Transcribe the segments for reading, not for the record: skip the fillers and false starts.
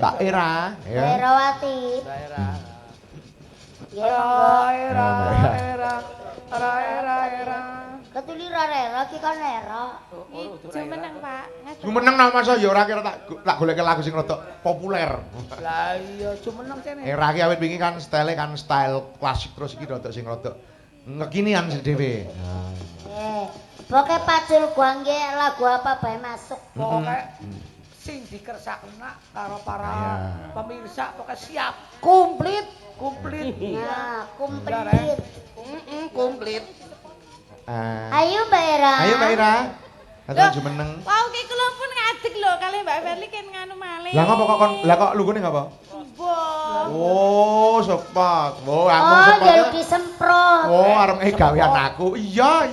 Mbak Era. Erawati. Daerah. Era. Ketuli rara ki kan era. Jumeneng, Pak. Jumeneng nama masa ya ora kira tak goleke lagu sing rada populer. Lah iya jumeneng kene. Era ki awit wingi kan style klasik terus iki rada sing rada ngekinian dhewe. Pokoke pacul gua nggih lagu apa bae masuk. Pokoke sing dikersakna karo para pemirsa pokoke siap. Komplit. Nah, komplit. Komplit. Ayo Mbak Era. Ayo Mbak Era. Atur jumeneng. Wau ki kula pun ngadeg lho kali Mbak Verly kan nganu malih. Lah ngopo kok kon lah kok lungune ngapa? Mbok. Oh, sepot. Oh, aku Oh, sepot. jaluk disemprot. Oh, arep gawean aku. Iya.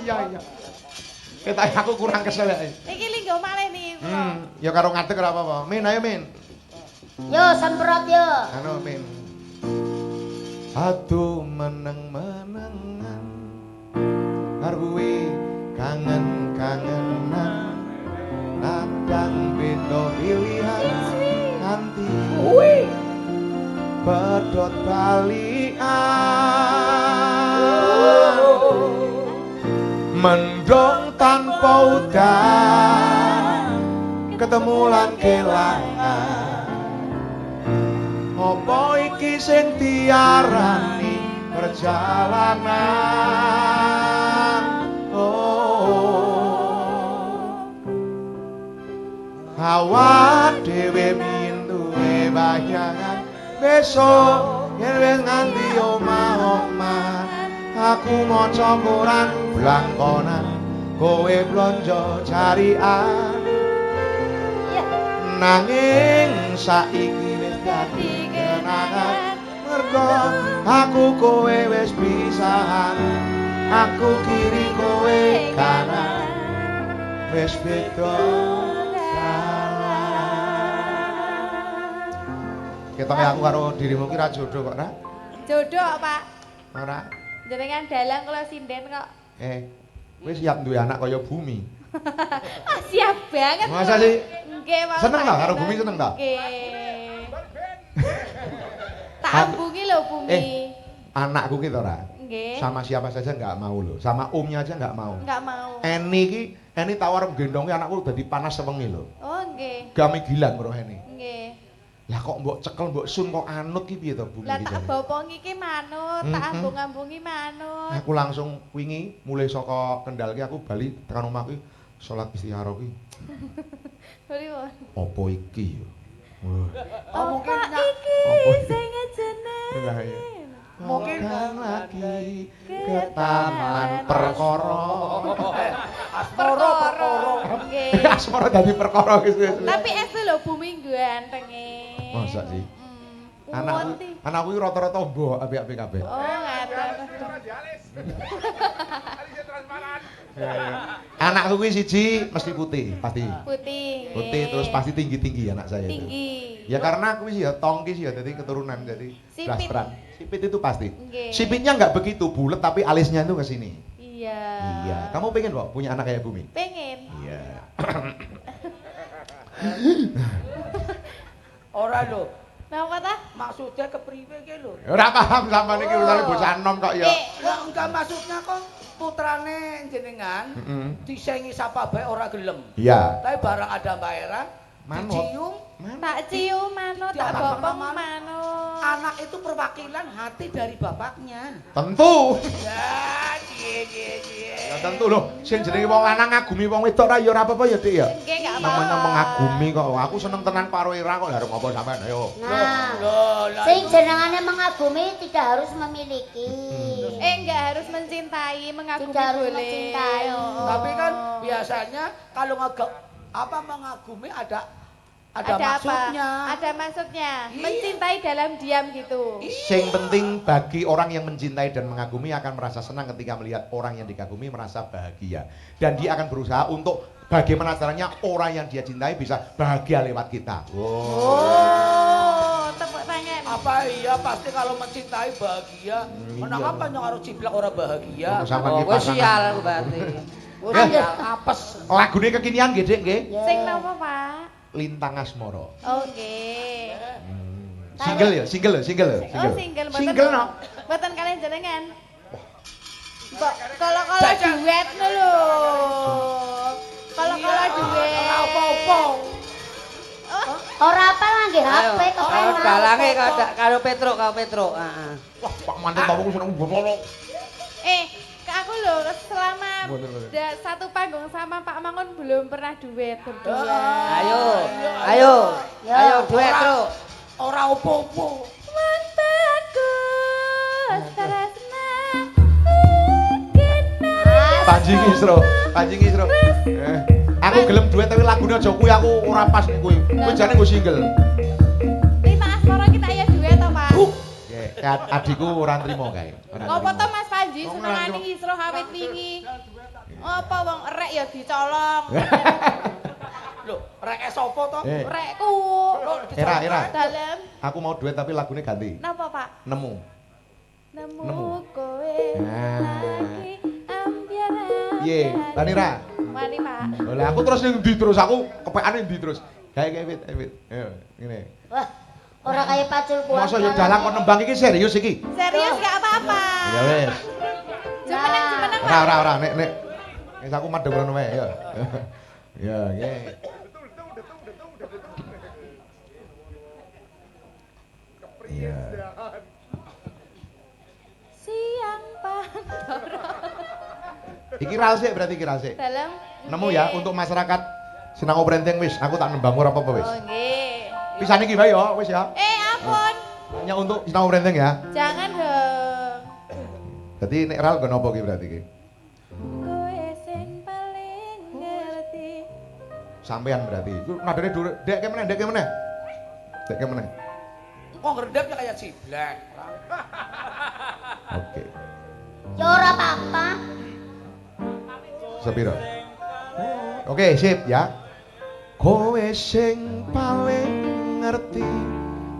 Ketak aku kurang kesel ya. Iki linggo malih nih kula. Ya karo ngadeg ora apa-apa. Min, ayo Min. Yo semprot yo. Anu Min. Aduh meneng-menengan arwi kangen-kangenan nadang beda pilihan nanti pedot balian mendong tanpa udan ketemu lan kelangan apa iki sing diarani perjalanan hawa dhewe minduwe bayangan besok yen wis nganti omah-omah aku maca koran blangkonan kowe blonjo carian nanging saiki wis dadi kenangan mergo aku kowe wis pisahan aku kiri kowe kanan wis beda ketoknya aku karo dirimu kira jodoh kok, Ra? Jodoh, Pak. Ora? Jenengan dalang kula sinden kok. Wis siap duwe anak kaya bumi. Siap banget. Masa sih? Nggih, Pak. Seneng ta karo bumi seneng ta? Nggih. Tak ambungi lho bumi. Anakku ki to, Ra? Nggih. Sama siapa saja enggak mau loh. Sama omnya aja enggak mau. Enggak mau. Eni tawar gendongnya anakku dadi panas sewengi lho. Oh, nggih. Gami gilan karo Eni. Nggih. Lah kok mbok cekel mbok sun kok anut ki piye to bumi Lah iki tak jane? bopongi ki manut, tak ambung-ambungi manut. Aku langsung wingi mulai saka Kendal ki aku bali tekan omah ki salat istikharah ki. Pripun? Apa iki ya? Apa iki sing ngejene? Lah iya. Mungkin lagi ke taman perkara. Asmara. Nggih. Asmara dadi perkara ki. Tapi es lho bumi gantenge. Masa sih? Anakku iki rata-rata mbok apik-apik kabeh. Oh, ngaten. Anakku kuwi siji mesti putih, pasti. Putih. Putih terus pasti tinggi-tinggi anak saya itu. Tinggi. Ya karena aku sih ya tongki sih ya jadi keturunan jadi Sipit. blasteran. Sipit itu pasti. Nggih. Sipitnya nggak begitu bulat tapi alisnya itu ke sini. Iya. Iya. Kamu pengen kok punya anak kayak Bumi? Pengen. Iya. Ora lho. Napa ta? Maksudnya kepriwe ki lho? Ora paham sampean iki urusane bocah enom kok ya. Enggak maksudnya kok putrane jenengan disengi sapa bae ora gelem. Iya. Tapi barang ada Mbak Era, Manut. dicium, Tak cium manut, tak Diapa bopong pernah manut. anak itu perwakilan hati dari bapaknya. Tentu. Ya, cie. Ya tentu loh. Sing jenenge wong lanang ngagumi wong wedok ra ya ora apa-apa ya, Dik ya. Nggih gak apa-apa. Namanya mengagumi kok. Aku seneng tenan karo Ira kok. Lah ngopo sampean ayo. Nah, Loh, sing jenengane mengagumi tidak harus memiliki. Enggak harus mencintai, mengagumi Tidak harus boleh. mencintai. Oh. Tapi kan biasanya kalau mengagumi ada maksudnya. Apa? Ada maksudnya. Iya. Mencintai dalam diam gitu. Sing penting bagi orang yang mencintai dan mengagumi akan merasa senang ketika melihat orang yang dikagumi merasa bahagia. Dan dia akan berusaha untuk bagaimana caranya orang yang dia cintai bisa bahagia lewat kita. Oh, tepuk tangan. Apa iya pasti kalau mencintai bahagia. Menang apa yang harus ciblak orang bahagia? Sampeyan ki Wes pasangan. sial berarti. Wes Ya. sial apes. Lagune kekinian nggih, Dik, nggih. Sing napa, Pak? Lintang Asmara. Oke. Single ya, single. Oh, single mboten. Single no. Mboten kalian jenengan. Kalau Jajang. duet lho. Kalau duet. Ora apa-apa. Ora apa lagi HP kepenak. Dalange karo Petruk, heeh. Wah, Pak Manten tamu seneng botol. Aku loh selama Bener. satu panggung sama Pak Mangun belum pernah duet berdua. Ayo duet, Ora- Truk. Ora apa-apa. Mantanku tresna Panji Ngisro. Aku gelem duet tapi lagune aja kuwi aku ora pas nek kuwi. Kuwi jane nggo single. Lima asmara kita ya duet to, Pak? Nggih, adikku ora nrimo kae. Ngopo to Mas Panji Oh, senengane ngerti. Isro awit wingi? Apa wong erek ya dicolong. Lho, reke sapa to? Rekku. Era. Dalem. Aku mau duet tapi lagune ganti. Napa, Pak? Nemu. Nemu kowe Nah. lagi ambiar. Piye? Tanira. Mari, Pak. Lah aku terus ning ndi terus aku kepekane ndi terus. Gawe Fit. Ayo, ngene. Wah, ora kaya pacul kuat. Masa yo dalang kok nembang iki serius iki. Serius gak apa-apa. Ya wis. Jumeneng, Ora nek wis aku madhep ngono wae ya. Ya, nggih. Iya. Siang Pandoro. Iki ralsik berarti iki ralsik. Dalem. Nemu ya untuk masyarakat Sinango Brenteng wis, aku tak nembang ora apa-apa wis. Oh, nggih. Pisan iki bae ya, wis ya. Ampun. Hanya untuk Sinango Brenteng ya. Jangan dong. Jadi nek ral nggo napa iki berarti iki? Kowe sing paling ngerti. Sampean berarti. Iku nadane dhuwur. Dek ke meneh. Dek ke meneh. Kok ngredapnya kayak ciblek. Oke. Ya ora apa-apa. Sepiro? Oke, sip ya. Kowe sing paling ngerti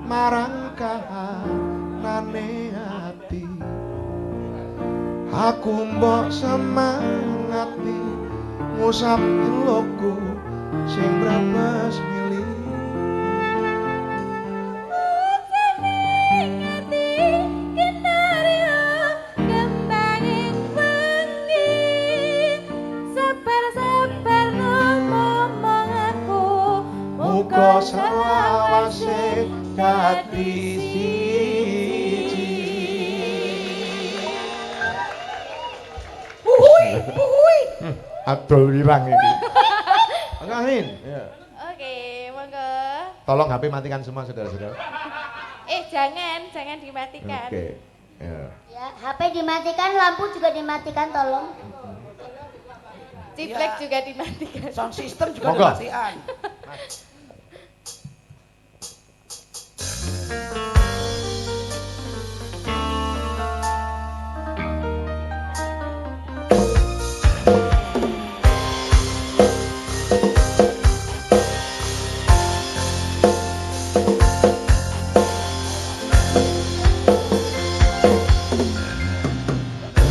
marang kahanane ati. Aku mbok semangati ngusap loku sing brebes milih. Muga selawase dadi siji. Adol wirang iki. Amin. Ya. Oke, monggo. Tolong HP matikan semua saudara-saudara. Jangan dimatikan. Oke. Ya. Ya, HP dimatikan, lampu juga dimatikan tolong. Ciplek Iya. juga dimatikan. Sound system juga Monggo. dimatikan.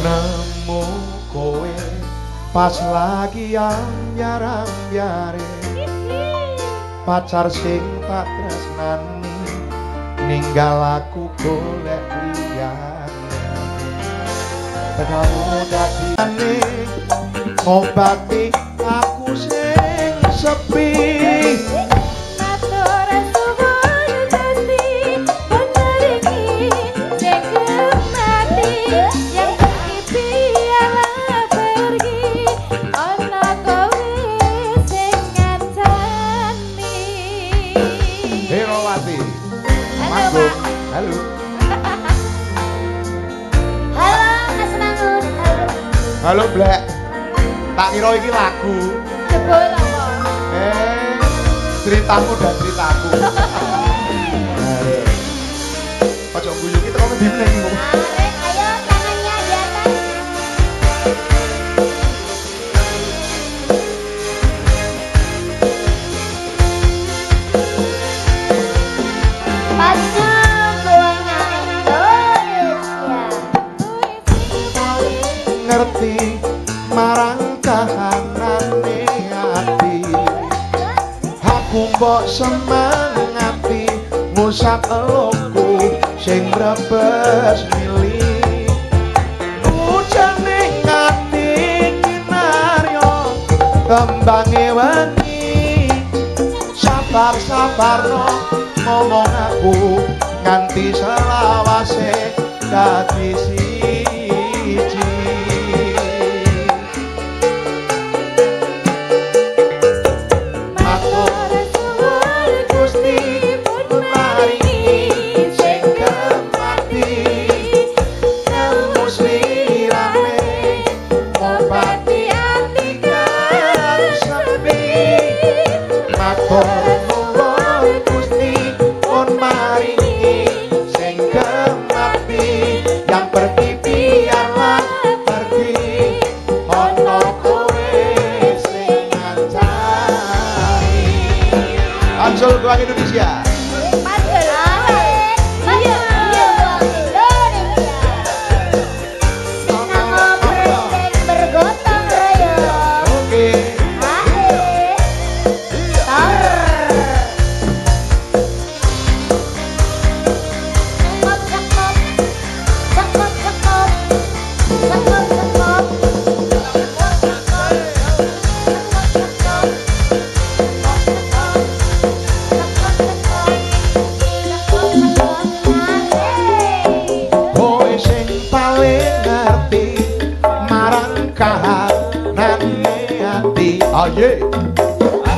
Nemu kowe pas lagi ambyar-ambyare pacar sing tak tresnani ninggal aku golek liyane kamu dadi ngobati aku sing sepi. Herawati. Halo, Pak. Halo. Halo, Mas Mangun. Halo. Halo, Blek. Tak kira iki lagu. Jebol apa? Ceritamu dan ceritaku. Ojo guyu ki teko ngendi meneh iki. Arek, ayo tangannya di atas. Pacul kuangnya Indonesia. Ngerti marang kahanane ati. Aku mbok semangati musap eloku sing rebes milih ujane ngati kinaryo kembange wengi sabar-sabarno ngomong aku nganti selawase dadi siji matur suwun Gusti pun maringi sing kemati ilmu slirane ngobati ati kang sepi matur suwun Gusti pun maringi sing kemati yang pergi biarlah pergi ono kowe sing ngancani Ansel Goang Indonesia. Oke. Kowe sing paling ngerti marang kahanane ati. Aye.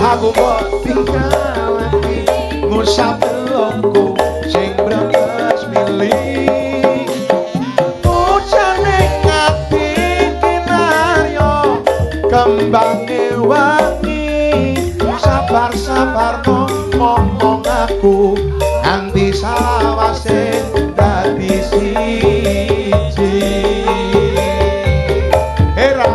Aku kok tinggal lagi ngusap eloku sing brebes milih ujane ngati kinaryo kembange wangi sabar-sabarno ngomong aku nganti salawase dadi siji era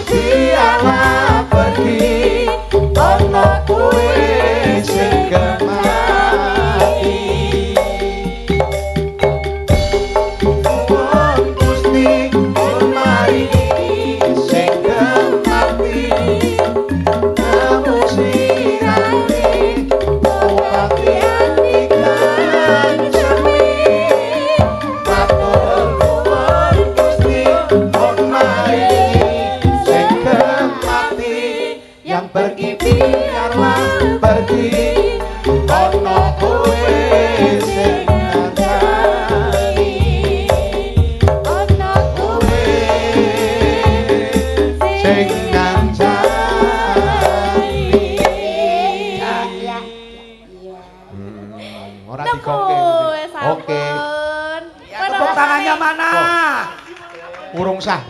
biarlah pergi ono kowe sing kemati Wong Gusti pun maringi sing kemati kamu sirane obati ati kang sepi matur nuwun Gusti pun maringi sing kemati yang pergi biarlah pergi ono kowe sing ngancani ono kowe sing ngancani ora digongke oke Tepuk tangannya mana? urung sah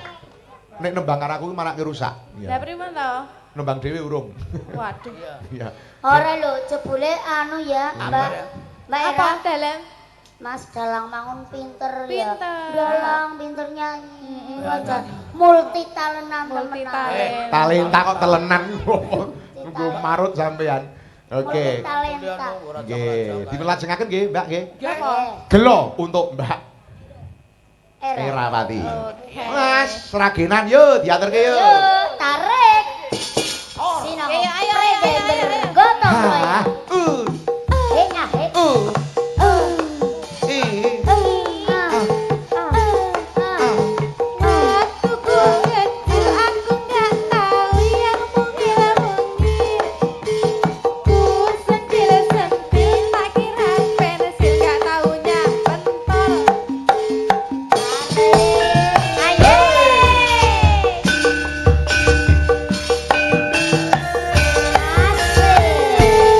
nek nembang karo aku malah ngerusak Lah primen to? nembang dhewe urung Waduh. iya Ora lho, jebule anu ya, Mbak. Mbak Era, Apa dalam? Mas Dalang Mangun pinter ya. Pinter. Dalang pinter nyanyi. Wajar multi talentan Multi temenan. talent. talenta kok telenan nggo marut sampean oke Multi talenta. nggih dilajengaken nggih Mbak nggih Apa? gelo untuk Mbak Era. Erawati Oke. Mas seragenan yo diaturke yo Yo, tarik. Sinau. Ayo, ayo, Prede ayo, ayo, ayo. bergotong Hah, royong. Henya, he. ih, Waktu ku kecil aku nggak tahu yang mungil-mungil. Ku sentil-sentil tak kira pensil nggak taunya pentol. Ayo. Asik.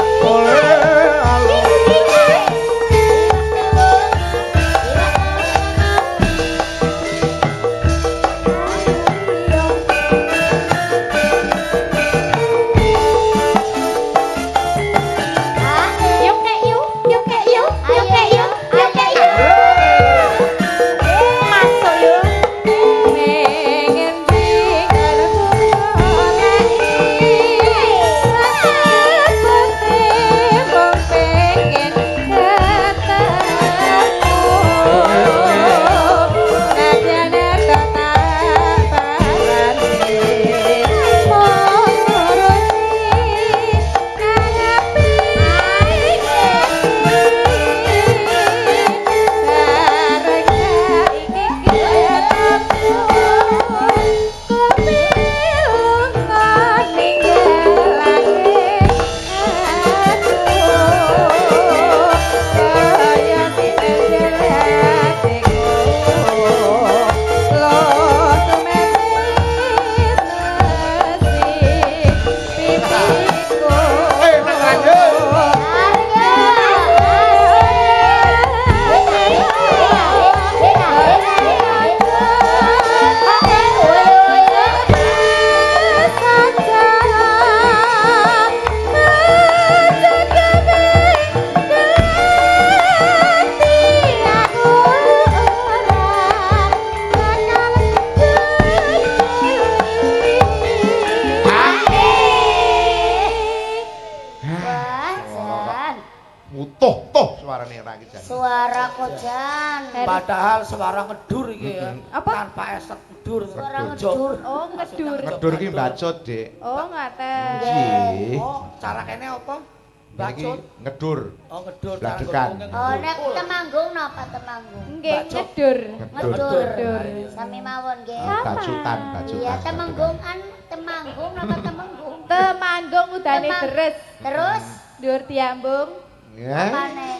suara iki jan. Suara kojan. Padahal suara ngedur iki ya. Apa? Tanpa esek ngedur. Suara Ngedur. ngedur. Oh, ngedur. Ngedur ki bacut, Dik. Oh, ngaten. Nggih. Oh, cara kene apa? Iki Bacut. ngedur. Oh, ngedur. Bladekan. Oh, nek temanggung napa temanggung? Nggih, Bacot. ngedur. Ngedur. Ngedur. Sami mawon nggih. Bacutan, bacutan. Iya, temanggungan, temanggung napa temanggung? Temanggung udane Temang- deres. Terus Dur diambung. Ya. apane?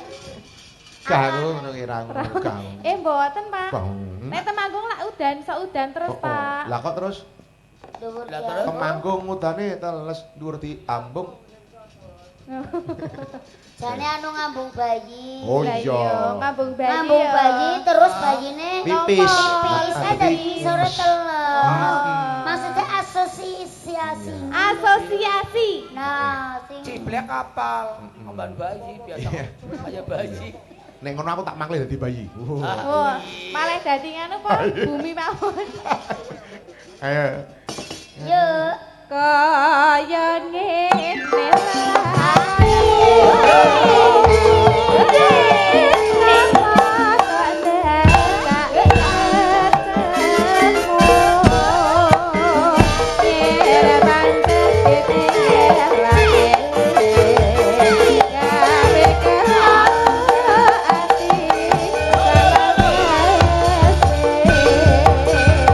Kanggo ngono ki ra ngono kang. Mboten, Pak. Bang. Nek temanggung lak udan, sok udan terus, Oh, oh. Pak. Lah kok terus Dhuwur Lah, ya. terus? temanggung mudane teles dhuwur diambung. Jane anu ngambung bayi. Oh Lah iya. ngambung bayi. Ngambung ya. bayi terus bayine Pipis. pipis Ah, dari pipis. sore telek. Hmm. Maksudnya asosiasi. Asosiasi. Nah, sing Ciblek kapal. Ngomban bayi biasa. Iya. Kayak bayi. Nek ngono aku tak mangkel dadi bayi. Wah, malah dadi nganu po, bumi mawon. Ayo. yuk. Kaya ngene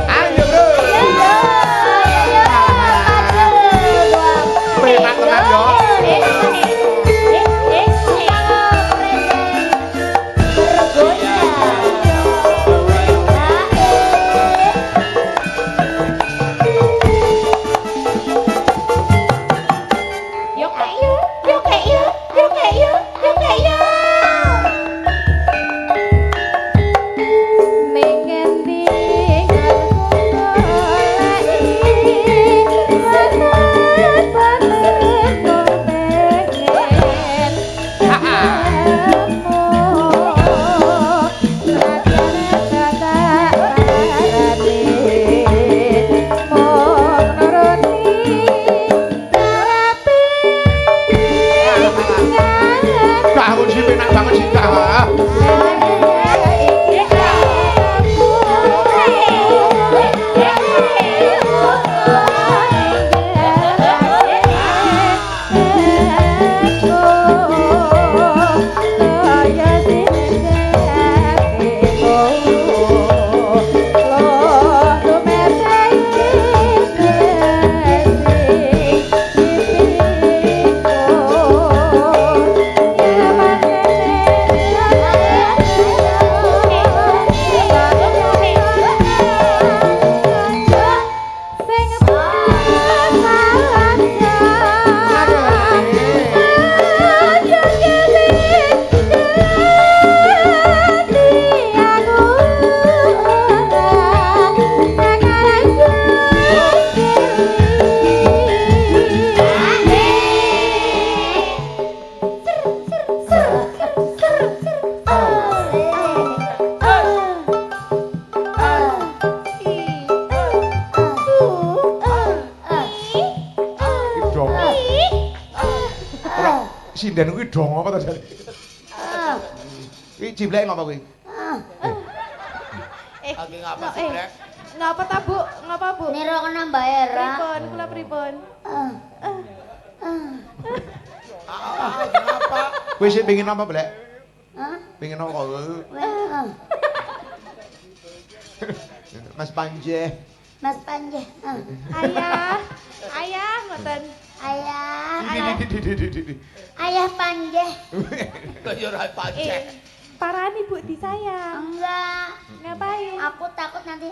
Ayo, Bro. Penak tenan yo. Yo kek yo, yo kek yo, yo kek yo, yo kek yo. Ning ngendi Kak aku sih penak banget sih Kak. Dong. Ora sinden kuwi dong apa to jane? Iki ciblek ngapa kuwi? Lagi ngapa sih, Brek? Ngapa ta, Bu? Ngapa, Bu? Niro kena bayar. Pripun? Kula pripun? Kenapa? Kowe sih pengen apa, Blek? Hah? Pengen apa kok? Mas Panje. Mas Panji. Ayah, ayah, ngoten. Ayah. Di. Ayah Panji. Kayak ora pacek. Parani Bu disayang. Enggak. Ngapain? Aku takut nanti.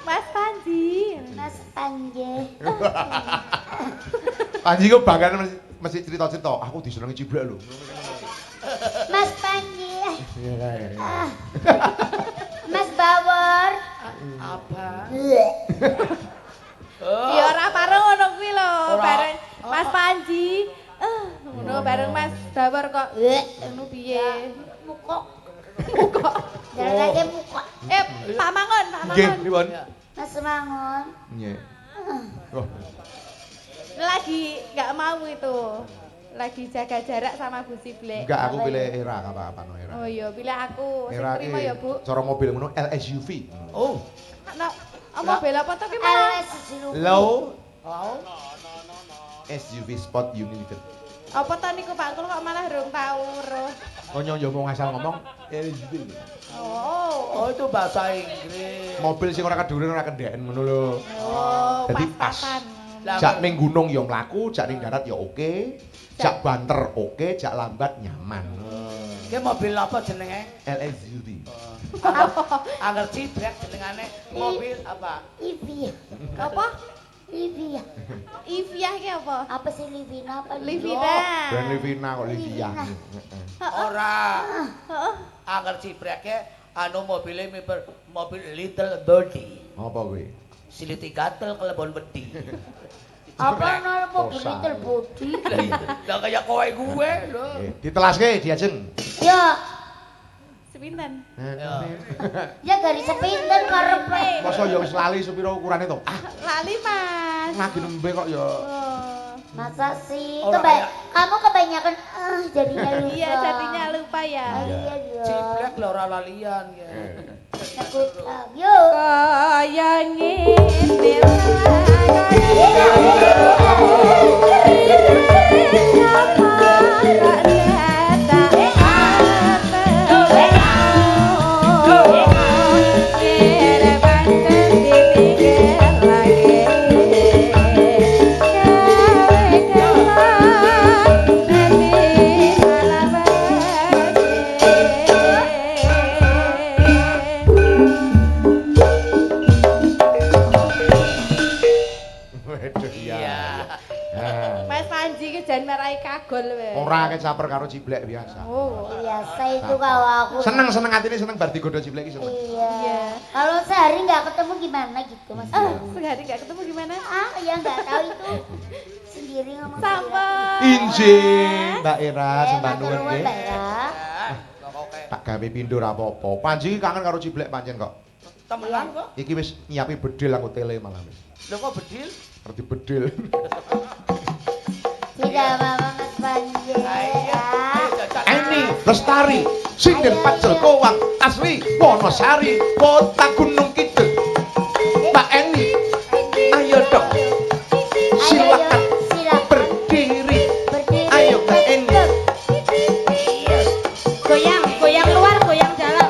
Mas Panji. Mas Panji. Panji kok banggaan mesti cerita-cerita. Aku disenengi ciblek lho. Mas Panji. Iya kae. Mas Bawor. Apa? Ya ora pareng ngono kuwi lho, Ora. bareng Mas Panji. Ngono bareng Mas Bawor kok. Ngono piye? Mukok. Mukok. Jangan lagi mukok. Pak Mangun, Pak Nggih, Mangun. pripun? Mas Mangun. Nggih. Oh, Lagi nggak mau itu. lagi jaga jarak sama Bu Ciblek. Enggak, aku pilih Era apa-apa no Era. Oh iya, pilih aku. Sing Era terima ya, Bu. cara mobil ngono LSUV. Oh. No, apa bela foto ki malah LS Lupi. Low Oh. SUV Sport Unlimited. apa to niku Pak kula kok malah rung tau weruh. Konyo yo mau ngasal ngomong LSUV. Oh, itu bahasa Inggris. Mobil sing ora keduren ora kendeken ngono lho. Oh, Jadi pas-pasan. Lah, Jak ning gunung yo mlaku, jak ning darat yo oke. Jak banter oke, jak lambat nyaman. Ki mobil apa jenenge? LSUV. Angger cibrek jenengane mobil apa? Livia. Apa? Livia. Iviah ki apa? Apa sih Livina apa? Livina. Ben Livina kok Livia. Ora. Heeh. Angger cibreke anu mobile mobil Little Birdie. Apa kuwi? Siliti gatel kelebon wedi. Apa nama mobil Kosa. Little Body? Lah kayak kowe gue lho. Ditelaske diajeng. Ya, Sepinten? ya garis sepinten ngarepe. Masa ya wis lali supira ukurane to? Ah, Lali, Mas. lagi nembe kok ya. Oh. Masa sih? Orang Kamu kebanyakan jadinya lupa. Iya, jadinya lupa ya. Iya dong. Cibrek lho ora lalian ya. Takut yuk. Kayangi Waduh iya. Iya. Nah, Mas Panji ki jan marai kagol wae. ora kecaper karo ciblek biasa. Oh. Biasa itu kalau aku. Seneng atine seneng bar digodho ciblek iki seneng. Iya. Iya. Kalau sehari nggak ketemu gimana gitu Mas? Sehari gak ketemu gimana? Ya nggak tahu itu. Sendiri ngomong. Sampun. Injing, Mbak Era sembah Mbak nuwun nggih. ya. Oke. Tak gawe pindho ra apa-apa. Panji kangen karo ciblek pancen kok. Temenan kok. Iki wis nyiapi bedil aku tele malah wis. Lho kok bedil? Ngerti bedil. Tidak mama Mas Panji. Eni Lestari, Sinden Pacel Kowang, asli Wonosari, Kota Gunung Kidul. Mbak Eni, ayo dong. Silakan berdiri. Ayo Mbak Eni. Goyang, goyang luar, goyang dalam.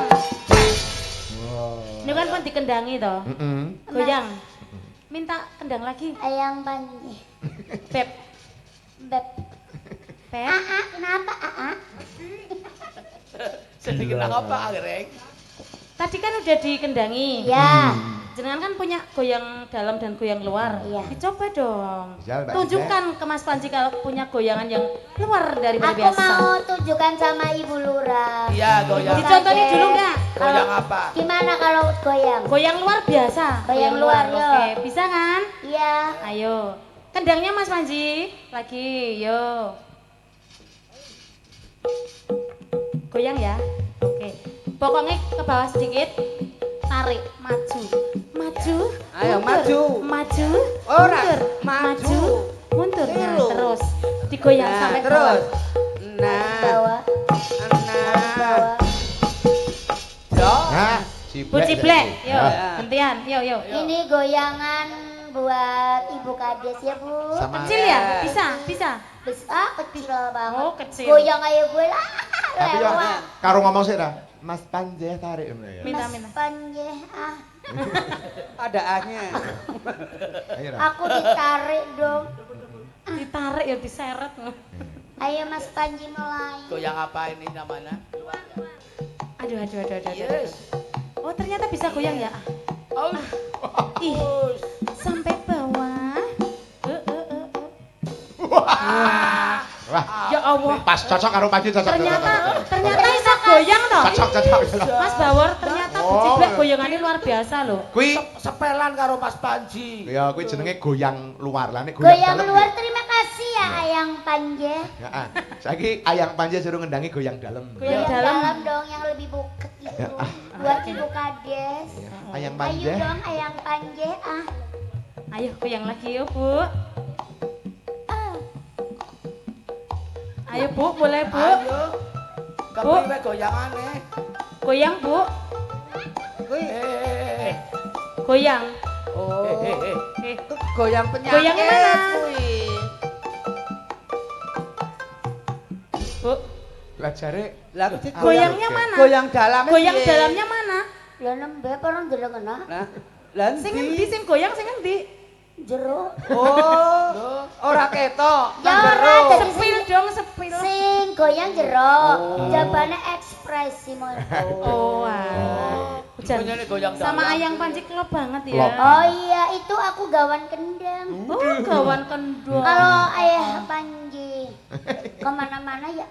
Ini kan pun dikendangi toh. Goyang. Minta kendang lagi. Ayang Panji. Beb. Beb. Beb. Kenapa Sedikit apa agreng? Tadi kan udah dikendangi. Ya. Jenengan kan punya goyang dalam dan goyang luar. Iya. Dicoba dong. Bisa, Mbak Tunjukkan ke Mas Panji kalau punya goyangan yang luar dari Aku biasa. mau tunjukkan sama Ibu Lurah. Iya, goyang. Dicontohin dulu enggak? Goyang apa? Gimana kalau goyang? Goyang luar biasa. Goyang luar, yuk. Oke, bisa kan? Iya. Ayo. Kendangnya Mas Panji. Lagi, yuk. Goyang ya. Oke. Pokoknya ke bawah sedikit. Tarik, maju. Maju. Ayo, mundur, maju. Maju. Ora, mundur, maju. Mundur. Nah, Tiru. terus digoyang Nah, sampai terus. bawah. Nah, Bawah. nah. Ya. Nah, Bu Ciblek, yuk. Nah, Gantian. Yuk, yuk. Ini goyangan buat Ibu Kades ya Bu. Sama- Kecil ya? Bisa, bisa. Besar kecil banget. Oh, kecil. Goyang kayak gue lah. tapi ya Lewat. karo ngomong sih dah. Mas Panji tarik ngono ya. Minta, Mas minta. Panji, Ada A-nya. Ayo dah. aku ditarik dong. Ditarik ya diseret. Ayo Mas Panji mulai. Goyang apa ini namanya? Aduh, aduh, aduh, aduh. Yes. Oh, ternyata bisa goyang ya? Oh. Ih, sampai bawah. Wah, Ya Allah. pas cocok karo Panji cocok. Ternyata bisa goyang toh. Cocok. Mas Bawor, ternyata Bu Oh. Ciblek goyangannya luar biasa loh. Kui Sepelan karo Mas Panji. ya kuwi jenenge goyang luar. Lah nek goyang Goyang dalem luar ya. terima kasih ya Ayang Panji. Heeh. Saiki ayang Panji suruh ngendangi goyang dalem. Goyang Goyang dalam. dalam dong yang lebih buket gitu. Ya, Buat Ibu Kades. Ayang Ayo Panji. dong Ayang Panji Ayo goyang lagi yuk Bu. Ayo Bu, boleh Bu. Ayo. Kepriwe goyangane? Goyang Bu. Kuwi Goyang. oh. Eh, Goyang penyakit. Goyangnya mana? Kuwi. Bu, Lah jare Lah kuwi goyangnya mana? Goyang dalamnya. Goyang piye? dalamnya mana? Ya nembe orang deleng kena Lah, lah Sing endi sing goyang sing endi? jero. Oh, ora ketok. Ya nang ora, jero. dadi Sepil dong, sepil. Sing goyang jero. Jabane ekspresi mon. Oh, alah. Hujan. Goyangane goyang Sama dalam. Ayang Panji klop banget ya. Klop. Oh iya, itu aku gawan kendang. Oh, gawan kendor. Kalau ayah Panji kemana-mana ya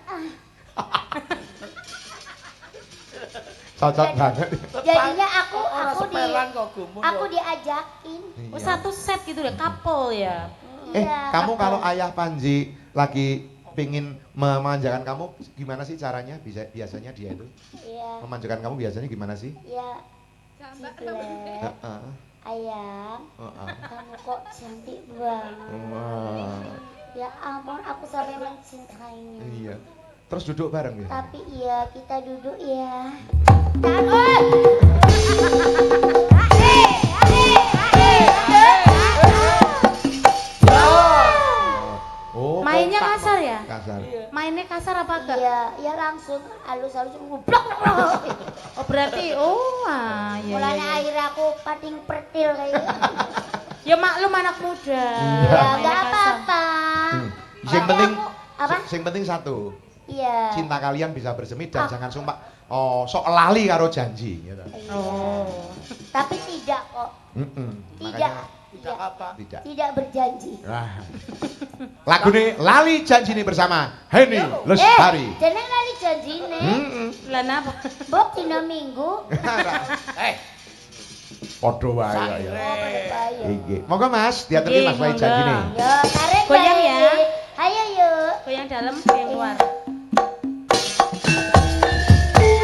cocok banget. jadinya aku sepelan kok gumun. aku diajakin. Oh, satu set gitu deh, couple ya. Iya, Kamu couple. kalau ayah Panji lagi pingin memanjakan kamu gimana sih caranya? Biasanya dia itu Iya, memanjakan kamu biasanya gimana sih? iya. Ciplek, Heeh. ayang, Heeh. kamu kok cantik banget. Wah. Ya ampun, aku sampai mencintainya. Iya. Terus duduk bareng ya? Tapi iya, kita duduk ya. Oh, Mainnya kontak, kasar Mak. ya? Kasar. Mainnya kasar apa enggak? Iya, ya langsung halus-halus ngublok. Oh, berarti ya. Mulanya Ya. akhir aku pating pertil kayak gitu. Ya maklum anak muda. Ya Mainnya enggak kasar. apa-apa. Yang Tapi penting apa? Yang penting satu, Iya. cinta kalian bisa bersemi dan Ah. jangan sumpah sok lali karo janji gitu. Iya. Oh. Tapi tidak kok. Tidak. Tidak apa? Tidak. Tidak berjanji. Nah. Lagu nih Lali Janji nih bersama Henny Lestari. Jeneng lali janjine. Lah napa? Bok dina Minggu. Eh, Podo wae ya. Oh, pada bahaya. Iki. Monggo Mas, diaturi Nggih, Mas Lali monggo. Janji nih. Yo, tarik Goyang bae. ya. Ayo yuk. Goyang dalam, goyang luar.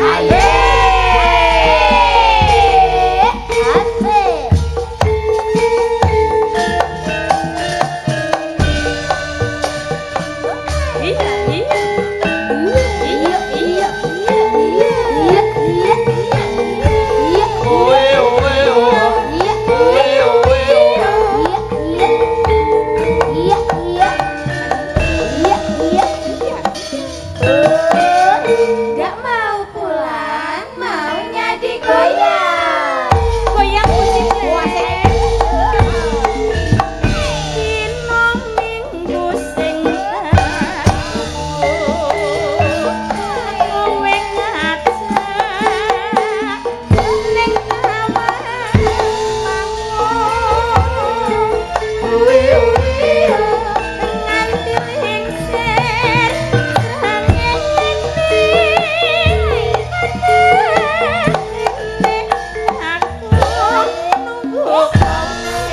Ayo. Asik. Iya, iya. Iya, iya, iya, iya, iya, iya, iya. oe oe oe. Iya, iya, iya, iya, iya, iya, iya, iya, iya. Gak mau pulang, maunya digoyang. Goyang musik Dino minggu sing kowe ngajak ning taman nganti ringsir angin aku nunggu kandung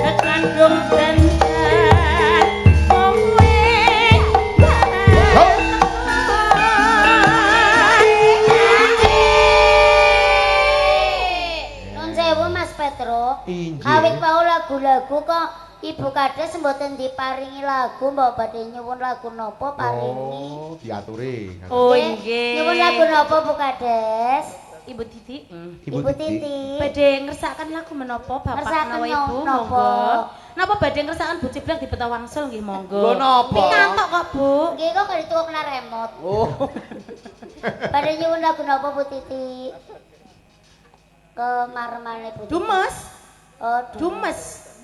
dandan kowe Nun sewu Mas Petro. Injil. Awit mau lagu-lagu kok Ibu Kades mboten diparingi lagu, mbok badhe nyuwun lagu napa paringi? Oh, diaturi. Oh, Nggih, nggih. Nyuwun lagu napa Bu Kades? Ibu Titi. Ibu Titi. Badhe ngersakaken lagu menapa Bapak Ngersakaken menawa Ibu? napa? Monggo. Napa badhe ngersakaken Bu Ciblek di Peta Wangsul nggih monggo. Nggo napa? Pikantuk kok, Bu. Nggih kok ditukokna remote. Oh. Pada nyuwun lagu napa Bu Titi? Kemaremane Bu Titi. Dumes. Oh, Dumes.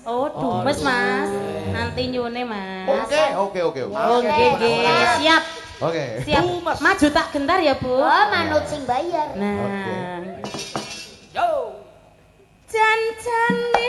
Oh, dumes, Mas. Nanti nyuwune, Mas. Oke. Oke, siap. Oke. Siap. Maju tak gentar ya, Bu. Oh, manut sing bayar. Nah. Yo. Jan-jane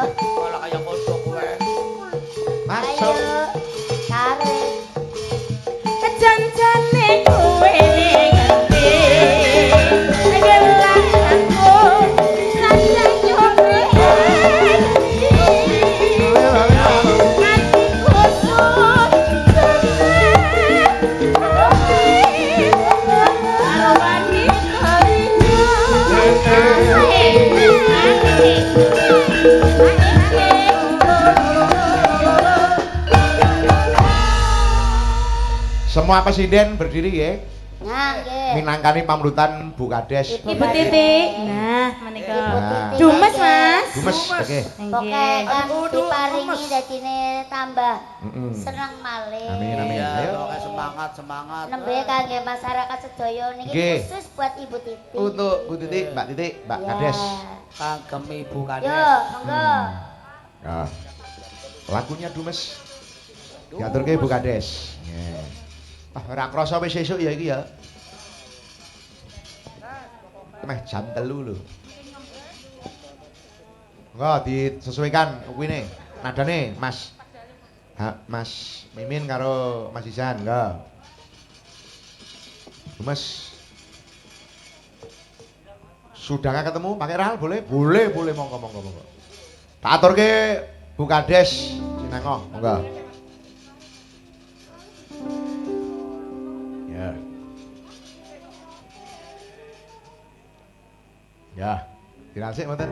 Malah kayak kodok kowe. Masuk. Ayo, tarik. Kejanjane kowe ngerti gelang aku sanjang nyore atiku sun karo wani Semua presiden berdiri ya. Nah, nggih. Minangkani pamrutan Bu Kades. Ibu Titi. Nah, menika. Nah. Dumes, Mas. Dumes, oke. Pokoknya kan Aduh, diparingi lemes. dadine tambah Mm-mm. seneng malih. Amin, amin. Iya, Ayo. pokoknya semangat. Nembe kangge masyarakat sedaya niki Nggih. khusus buat Ibu Titi. Untuk Bu Titi, Mbak Titi, Mbak Ya. Kades. Kagem Ibu Kades. Yo, monggo. Ya. Lagunya Dumes. Diaturke Bu Kades. Nggih. Ah, ora krasa wis sesuk ya iki ya. Meh jam 3 lho. Enggak disesuaikan kuwine. Nadane Mas. Mas Mimin karo Mas Isan, enggak. Mas. Sudah nggak ketemu pakai ral boleh? Boleh monggo. Tak aturke Bu Kades sinengo, monggo. Ya. Ya, dirasik mboten?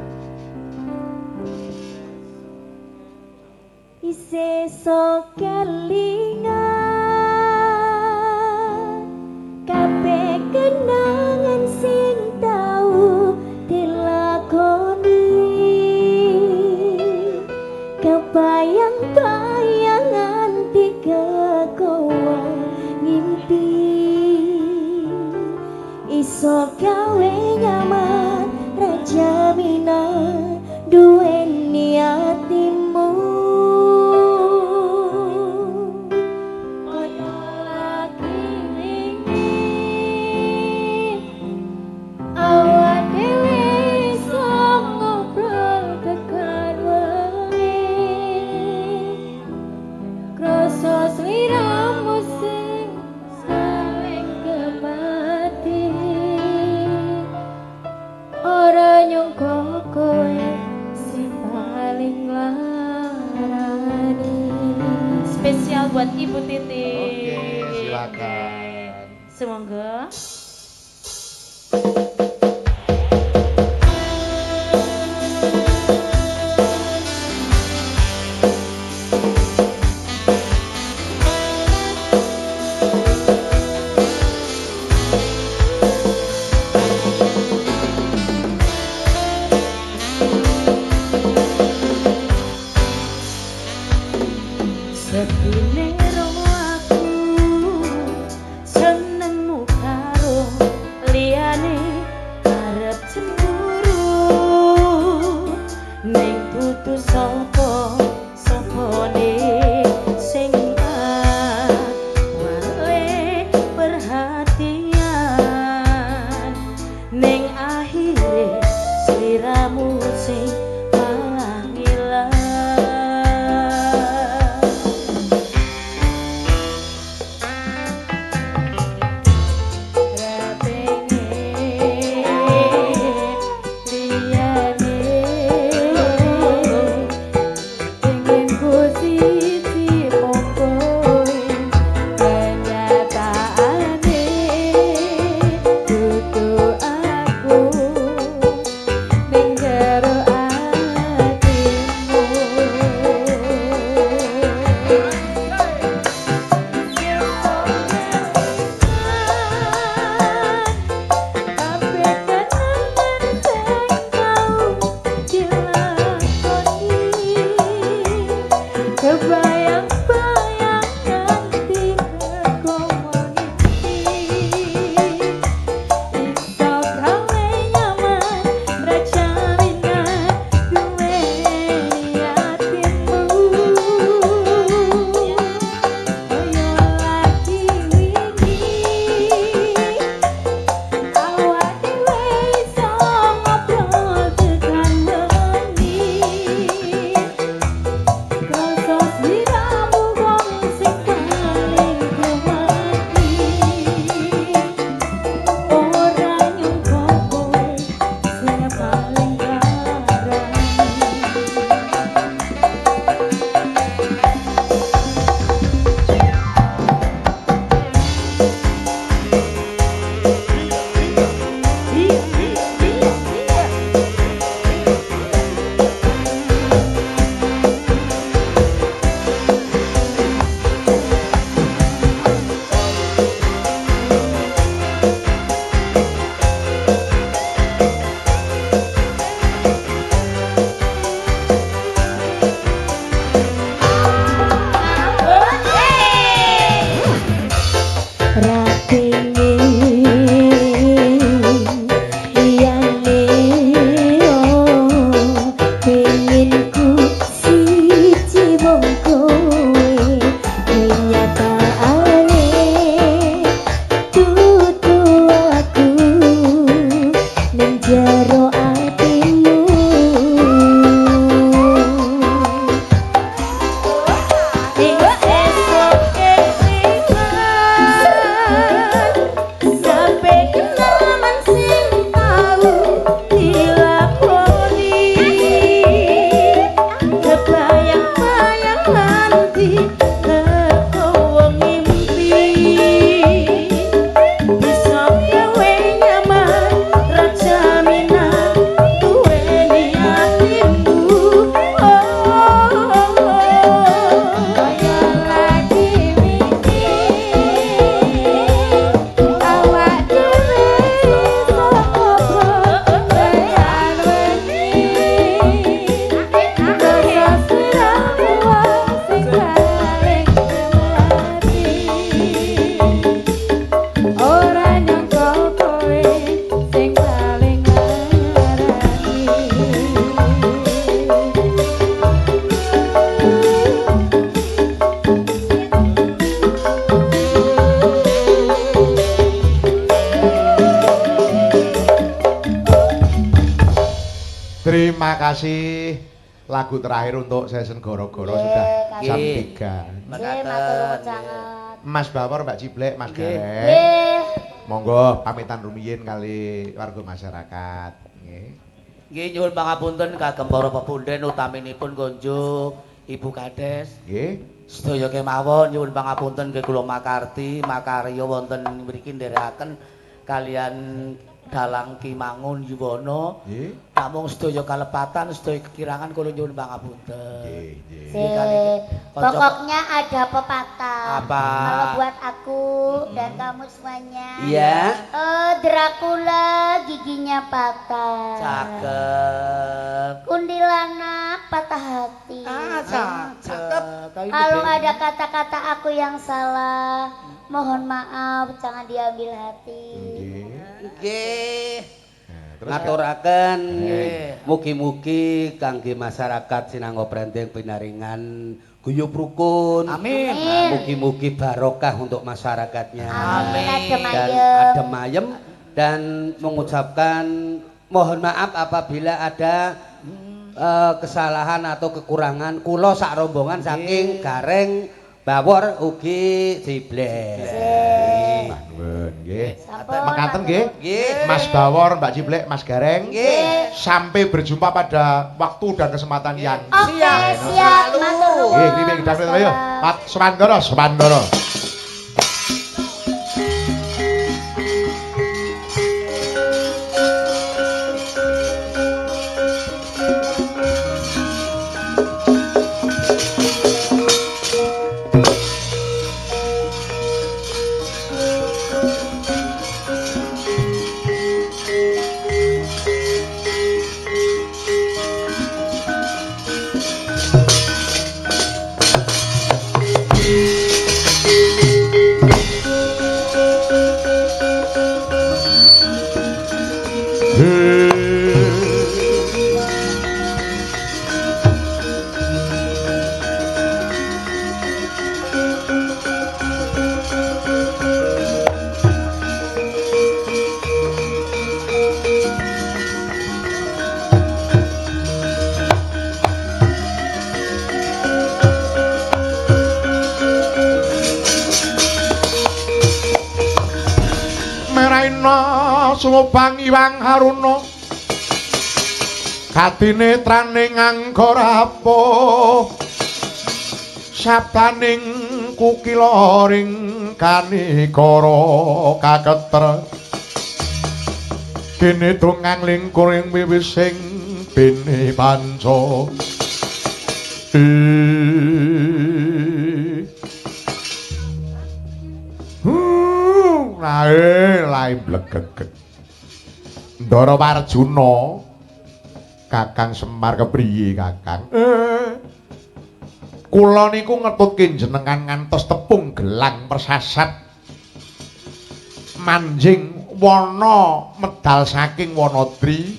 Iseso kelingan kabeh kenangan sing tau dilakoni kebayang-bayang nganti kekowa ngimpi iso gawe nyaman raja minan duweni atimu Rasa sliramu sing saling kemati ora nyangka kowe sing paling larani. Spesial buat Ibu Titi. Oke, silakan. Semoga sepine ro aku senengmu karo liyane arep cemburu ning dudu sapa sapane sing wale perhatian ning akhire sliramu sing pangilan. Kebayang-bayang nanti berkomuniti iso gawe nyaman rajaminan duwe hatimu koyo lagi wingi awak dhewe iso ngobrol tekan wengi. Rasa sliramu wong sing paling kumati ora nyangka kowe sing paling larani. Jero atimu ing esok kelingan sampai kenangan sing tau dilakoni kebayang-bayang nanti teko mimpi bisa gawe nyaman rajaminan duweni hatimu kaya lagi wingi awak dhewe iso ngobrol tekan wengi rasa sliramu wong sing paling kumati ora nyangka kowe sing paling larani. Terima kasih lagu terakhir untuk session goro-goro Nggih, sudah jam Nggih. 3. Nggih, matur nuwun sangat. Mas Bawor, Mbak Ciblek, Mas Nggih. Gareng. Nggih. Monggo pamitan rumiyin kali warga masyarakat. Nggih. Nggih nyuwun pangapunten kagem para pepunden utaminipun Gonjuk, Ibu Kades. Nggih. Sedaya kemawon nyuwun pangapunten ke kula makarti makarya wonten mriki nderekaken kalian Dalang Ki Mangun Yuwono. Nggih. Namung sedaya kalepatan, sedaya kekirangan kula nyuwun pangapunten. Nggih, nggih. Sih, pokoknya ada pepatah. Apa? Kalau buat aku dan kamu semuanya. Iya. Dracula giginya patah. Cakep. Kuntilanak patah hati. Cakep. Kalau ada kata-kata aku yang salah, mohon maaf, jangan diambil hati. Nggih. Nggih. Nah, terus Ngaturaken Nggih. mugi-mugi kangge masyarakat Sinangga Prenteng Pinaringan guyub rukun. Amin. Nah, mugi-mugi barokah untuk masyarakatnya. Amin. Adem Dan ayem. adem ayem dan mengucapkan mohon maaf apabila ada kesalahan atau kekurangan kula sak rombongan saking Gareng Bawor ugi Ciblek. Mbah nuwun nggih. Sampun, Mekaten matur nggih. nuwun. Nggih. Mas Bawor, Mbak Ciblek, Mas Gareng. Nggih. Sampai berjumpa pada waktu dan kesempatan yang Oke, siap. Matur nuwun. Nggih, kriwe kita ayo. Pat Sumandara, Sumandara. Meraina sumubang Iwang Haruna katinetraning anggorapo sabdaning kukiloring kanikara kaketer kene tungang lingkuring wiwising bene panca lae blegegeg Ndara Warjuna Kakang Semar kepriye Kakang kula niku ngetutke jenengan ngantos tepung gelang persasat manjing wana medal saking Wanadri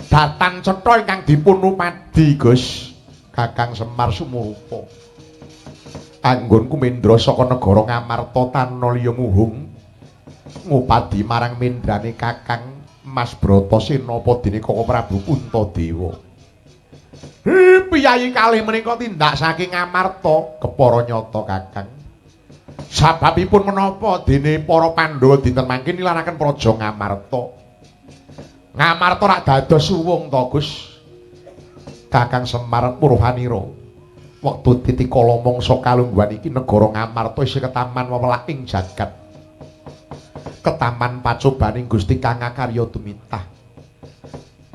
datan cetha ingkang dipun upadi Gus Kakang Semar Sumurupa anggon kumendra saka negara Ngamarta tanaya muhung ngupadi marang mendrane Kakang Mas Bratasena padine Kaka Prabu Puntadewa. Piyayi kalih menika tindak saking Ngamarta kepara nyata Kakang. Sababipun menapa dene para Pandhawa dinten mangke nilaraken praja Ngamarta. Ngamarta rak dados suwung to Gus. Kakang Semar Purwanira. Wektu titikala mangsa kalungguhan iki negara Ngamarta isih ketaman wewelaking jagat. Ketaman pacobaning Gusti Kang Akarya tumitah.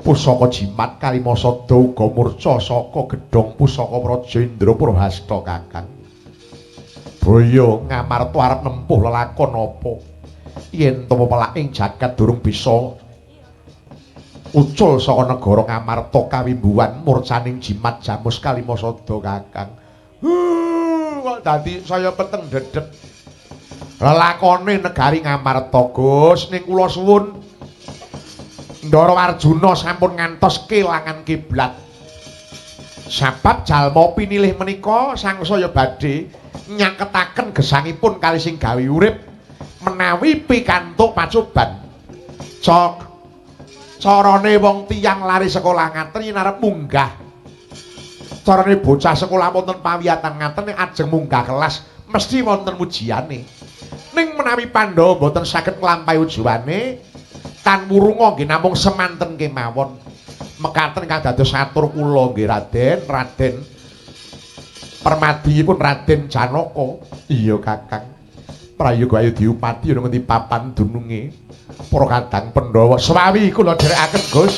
Pusaka jimat Kalimasada uga murca saka gedhong pusaka Praja Indra Purwasta Kakang. Boyo Ngamarta arep nempuh lelakon apa? Yen to wewelaking jagat durung bisa ucul saka negara Ngamarta kawimbuhan murcaning jimat Jamus Kalimasada Kakang. Kok dadi saya peteng dedep. Lelakone negari Ngamarta Gus ning kula suwun Ndara Warjuna sampun ngantos kelangan kiblat. Sabab jalma pinilih menika sangsaya badhe nyaketaken gesangipun kali sing gawe urip menawi pikantuk pacoban. Carane wong tiyang lari sekolah ngaten yen arep munggah Carane bocah sekolah wonten pawiyatan ngaten nek ajeng munggah kelas mesti wonten ujiane. Ning menawi Pandhawa mboten saged nglampahi ujuwane, tan wurunga nggih namung semanten kemawon. Mekaten ingkang dados atur kula nggih Raden Permadipun Raden Janaka. Iya Kakang. Prayoga ayo diupati ana ngendi papan dununge para kadang Pandhawa. Swawi kula dherekaken Gus.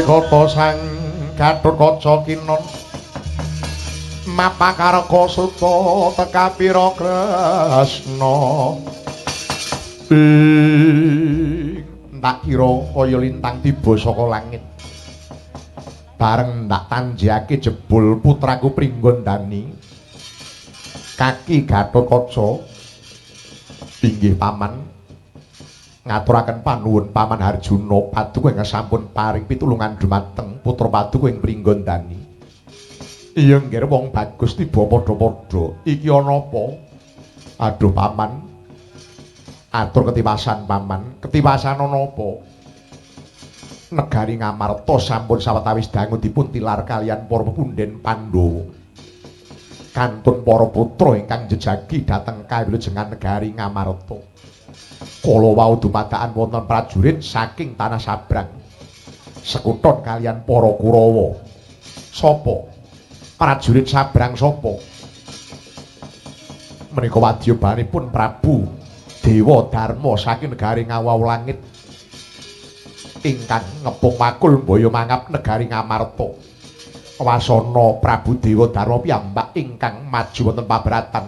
Kata sang Gatotkaca kinon mapakarga suta tekapira Kresna tak kira kaya lintang tiba saka langit bareng ndak tanjake jebul putraku Pringgondani kaki Gatotkaca inggih paman ngaturaken panuwun Paman Harjuna paduka ingkang sampun paring pitulungan dumateng putra paduka ing Pringgondani. Iya nggih wong bagus tiba padha-padha. Iki ana apa? Aduh Paman. Atur ketiwasan Paman. Ketiwasan ana apa? Negari Ngamarta sampun sawetawis dangu dipun tilar kaliyan para pepunden Pandhawa. Kantun para putra ingkang jejagi dhateng kawilujengan negari Ngamarta. Kala wau dumadakan wonten prajurit saking tanah sabrang sekuton kalian para Kurawa. Sapa? Prajurit sabrang sapa? Menika wadyabanipun Prabu Dewa Darma saking negari Ngawau Langit ingkang ngepung makul mbaya mangap negari Ngamarta. Wasana Prabu Dewa Darma piyambak ingkang maju wonten paberatan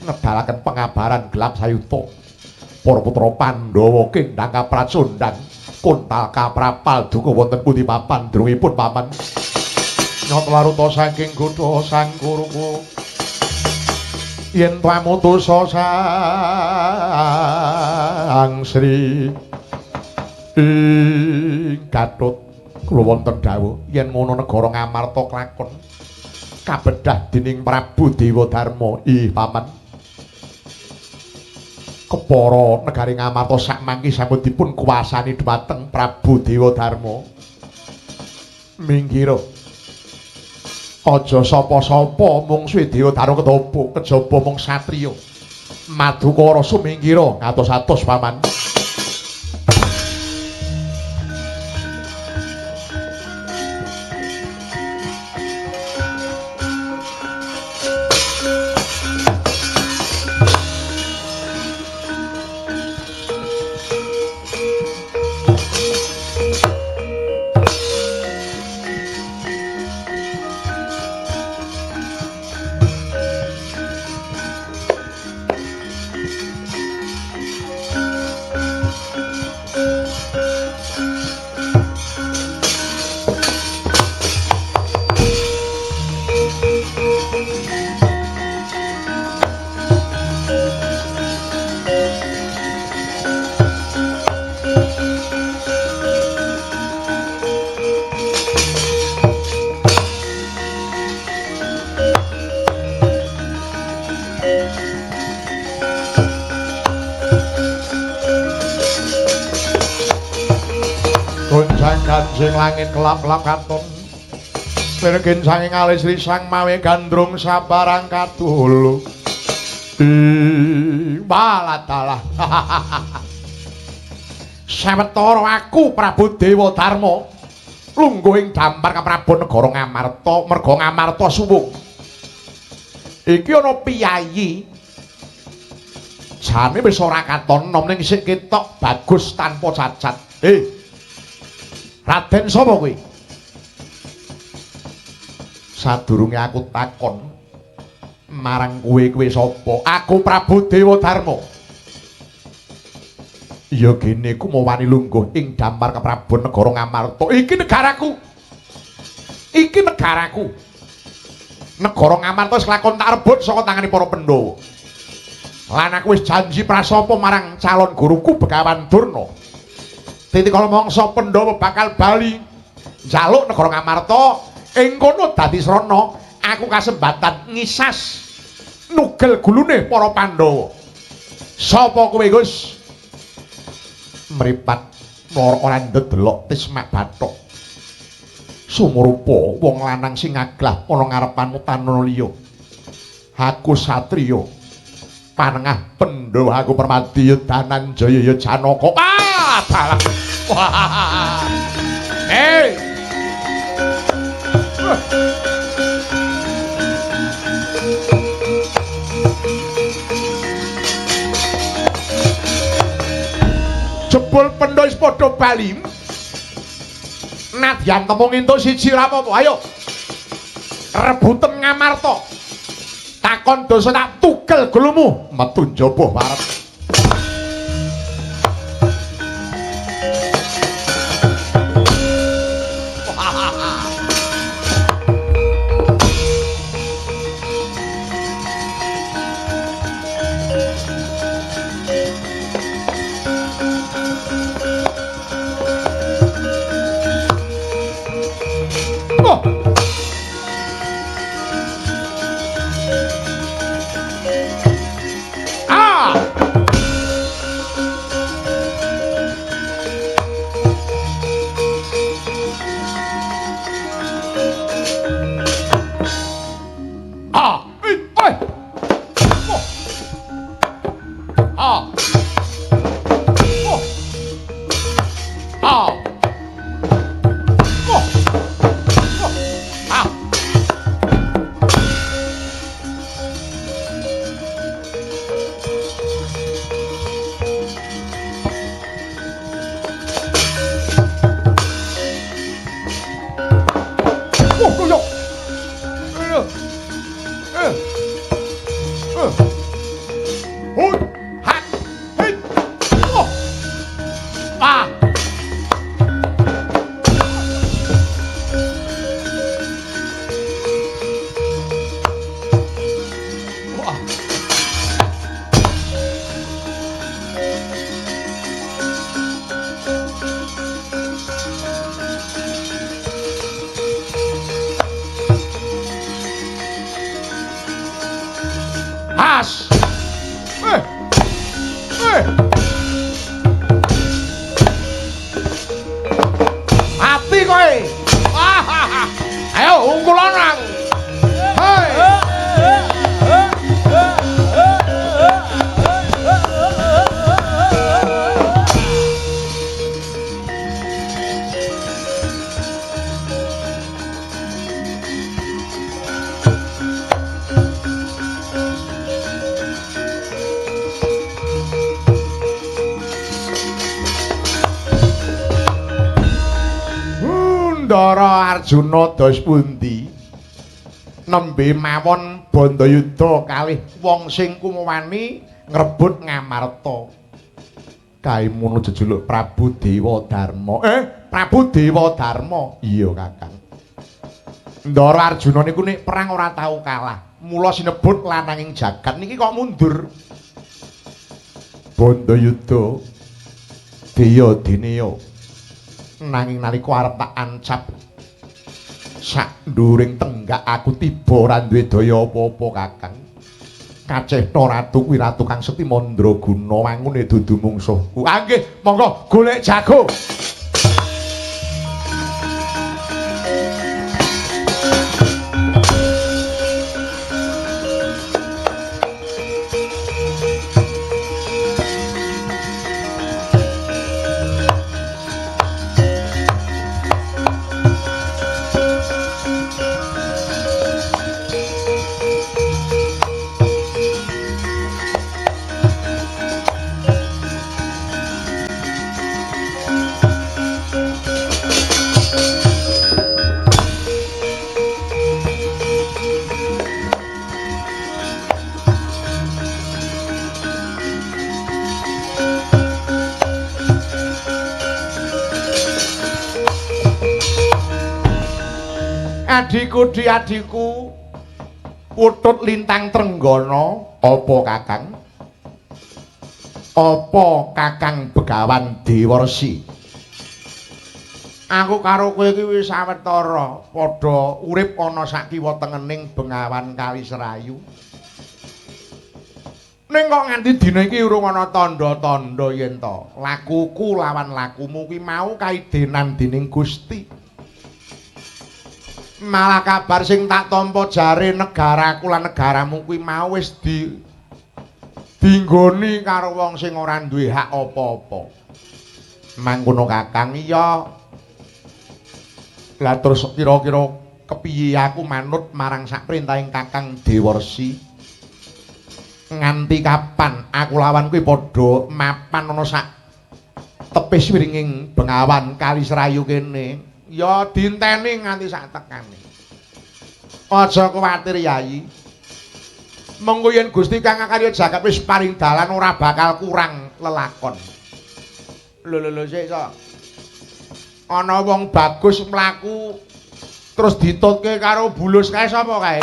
ngedalaken pengabaran gelap sayuta. Para putra Pandhawa kendhang kapracondhang kuntal kaprapal duka wonten pundi papan drungipun Paman. Nyata laruta saking godha sang Kuruku yen pamutusa sang Sri Gatut kula wonten dawuh yen ngono negara Ngamarta klakon kabedah dening Prabu Dewa Darma. Ih Paman. Kepara negari Ngamarta sakmangke sampun dipun kuwasani dhumateng Prabu Dewa Darma. Minggir. Aja sapa-sapa mung suwe Dewa Darma kejaba mung satriya. Madukara suminggira ngatos-atos Paman. Gunjang kanjeng langit kelap-kelap katon Pergen sanging alis risang mawe gandrung sabarang katulu. Balatalah. Sawetara aku Prabu Dewa Darma lungguh ing dampar Prabu Negara Ngamarta merga Ngamarta suwung. Iki ana piyayi jane wis ora katon nom ning sik ketok bagus tanpa cacat. Raden sapa kowe? Sadurunge aku takon marang kowe sapa? Aku Prabu Dewa Darma. Ya gene ku mau wani lungguh ing dampar Prabu Negara Ngamarta. Iki negaraku. Iki negaraku. Negara Ngamarta wis lakon tak rebut saka tangane para Pandhawa. Lan aku wis janji prasapa marang calon guruku Begawan Durna. Dadi kala mangsa Pandhawa bakal bali njaluk negara Ngamarta, ing kono dadi srana aku kasembatan ngisas nugel gulune para Pandhawa. Sapa kowe, Gus? Mripat mloro ora ndelok Tismak Bathok. Sumrupa wong lanang sing aglah ana ngarepanmu tanana liya. Aku satriya panengah Pandhawa, aku Permadi Dananjaya Janaka. Dalah. Wah. Hei. Jebul Pandhawa wis padha bali. Nadyan temung entuk siji ora apa-apa. Ayo. Rebuten Ngamarta. Takon dosa tak tugel gulumu metu njaba warep. Ndara Arjuna dos pundi? Nembe mawon Bandayuda kalih wong sing kumawani ngrebut Ngamarta. Kaimono jejuluk Prabu Dewa Darma. Prabu Dewa Darma. Iya, Kakang. Ndara Arjuna niku nek perang ora tau kalah. Mula sinebut lananging jagat niki kok mundur. Bandayuda Deya Dinaya. Nanging nalika arep tak ancap sak nduring tenggak aku tiba ora duwe daya apa-apa, Kakang. Kacehna ratu kuwi ratu kang sekti mandraguna wangune dudu mungsuhku. Nggih, monggo golek jago. Adikku di adikku Putut Lintang Trenggana apa Kakang? Apa Kakang Begawan Dewarsi? Aku karo kowe iki wis sawetara padha urip ana sakiwa tengening Bengawan Kali Serayu. Ning kok nganti dina iki urung ana tandha-tandha yen to lakuku lawan lakumu kuwi mau kaidenan dening Gusti. Malah kabar sing tak tampa jare negaraku lan negaramu kuwi mau wis dinggoni karo wong sing ora duwe hak apa-apa. Mangkono Kakang iya. Lah terus kira-kira kepiye aku manut marang sak perintahing Kakang Dewarsi? Nganti kapan aku lawan kuwi padha mapan ana sak tepis wiringing Bengawan Kali Serayu kene? Ya dinteni nganti sak tekane. Aja kuwatir Yayi. Mengko yen Gusti Kang Karya Jagat wis paring dalan ora bakal kurang lelakon. Lho sik to. Ana wong bagus mlaku terus ditutke karo bulus kae sapa kae?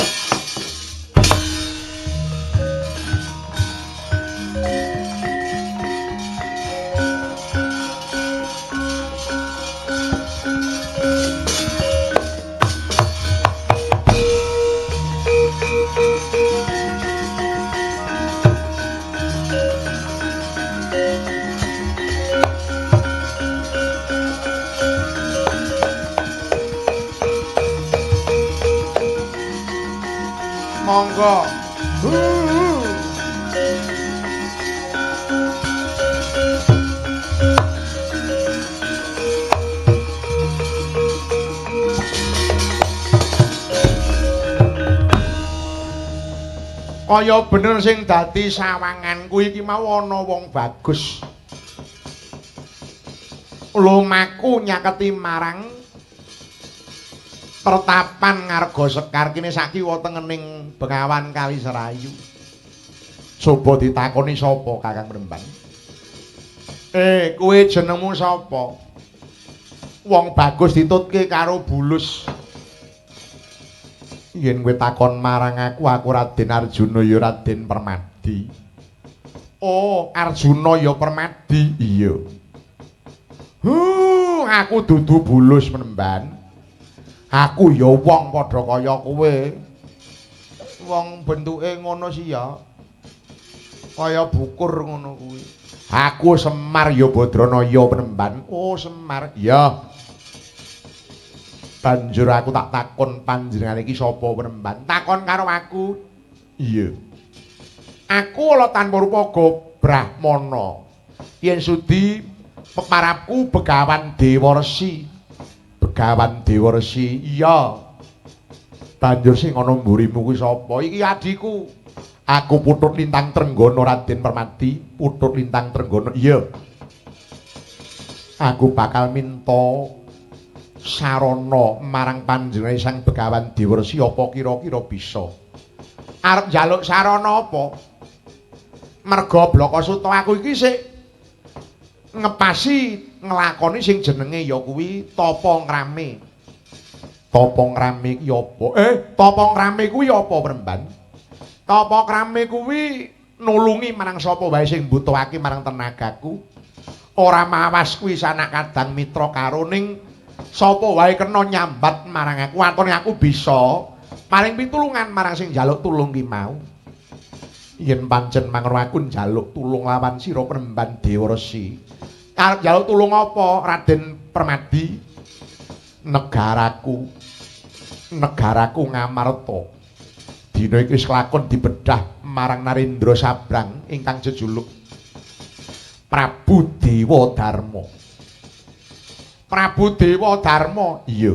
Monggo. Kaya bener sing dadi sawanganku iki mau ana wong bagus. Lumaku nyaketi marang Pertapan Ngarga Sekar kene sakiwa tengening Bengawan Kali Serayu. Coba ditakoni sapa Kakang Mrembang? Kowe jenengmu sapa? Wong bagus ditutke karo bulus. Yen kowe takon marang aku Raden Arjuna ya Raden Permadi. Oh, Arjuna ya Permadi. Iya. Aku dudu bulus Mrembang. Aku ya wong padha kaya kowe. Wong bentuke ngono sih ya. Kaya bukur ngono kuwi. Aku Semar ya Badranaya Penemban. Oh, Semar. Ya. Banjur aku tak takon panjenengan iki sapa Penemban? Takon karo aku. Iya. Aku ala tanpa rupa Brahmana. Yen sudi peparapku Begawan Dewarsi. Begawan Dewarsi. Iya. Banjur sing ana mburimu kuwi sapa? Iki adikku. Aku Putut Lintang Trenggana Raden Permadi. Putut Lintang Trenggana. Iya. Aku bakal minta sarana marang panjenengan Sang Begawan Dewarsi apa kira-kira bisa. Arep njaluk sarana apa? Merga Blakasuta aku iki sik ngepasi nglakoni sing jenenge ya kuwi tapa ngrame. Tapa ngrame iki apa? Tapa ngrame kuwi apa, Premban? Tapa ngrame kuwi nulungi marang sapa wae sing mbutuhake marang tenagaku. Ora mawas kuwi sanak kadang mitra karo ning sapa wae kena nyambat marang aku, atone aku bisa paling pitulungan marang sing njaluk tulung ki mau. Yen pancen mangro aku njaluk tulung lawan sira Premban Dewarsi. Arep njaluk tulung apa, Raden Permadi? Negaraku Ngamarta. Dina iki wis kelakon dibedah marang Narendra Sabrang ingkang jejuluk Prabu Dewa Darma. Prabu Dewa Darma, iya.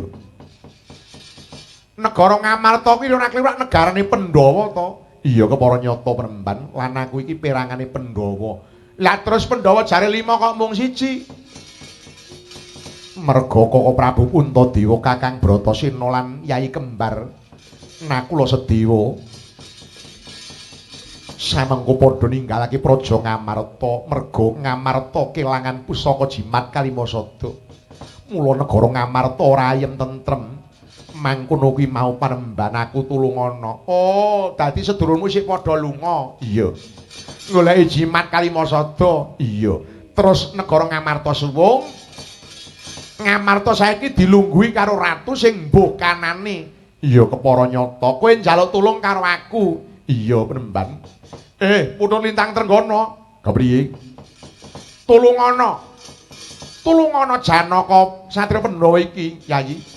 Negara Ngamarta kuwi ora kliwat negarane Pandhawa to. Iya kepara nyata Premban, lan aku iki perangane Pandhawa. Lah terus Pandhawa jare 5 kok mung 1. Merga Kaka Prabu Puntadewa Kakang Bratasena lan Yai Kembar Nakula Sedewa samengko padha ninggalake praja Ngamarta. Merga Ngamarta kelangan pusaka jimat Kalimasada. Mula negara Ngamarta ora ayem tentrem. mangkono kuwi mau Panembahan aku tulungana. Oh, dadi sedulurmu sik padha lunga. Iya. Goleki jimat Kalimasada. Iya. Terus negara Ngamarta suwung. Ngamarta saiki dilungguhi karo ratu sing mbuh kanane. Iya kepara nyata. Kowe njaluk tulung karo aku. Iya, Panembahan. Putu Lintang Trenggana. Kepriye? Tulungana. Tulungana Janaka Satria Pandhawa iki, Yayi.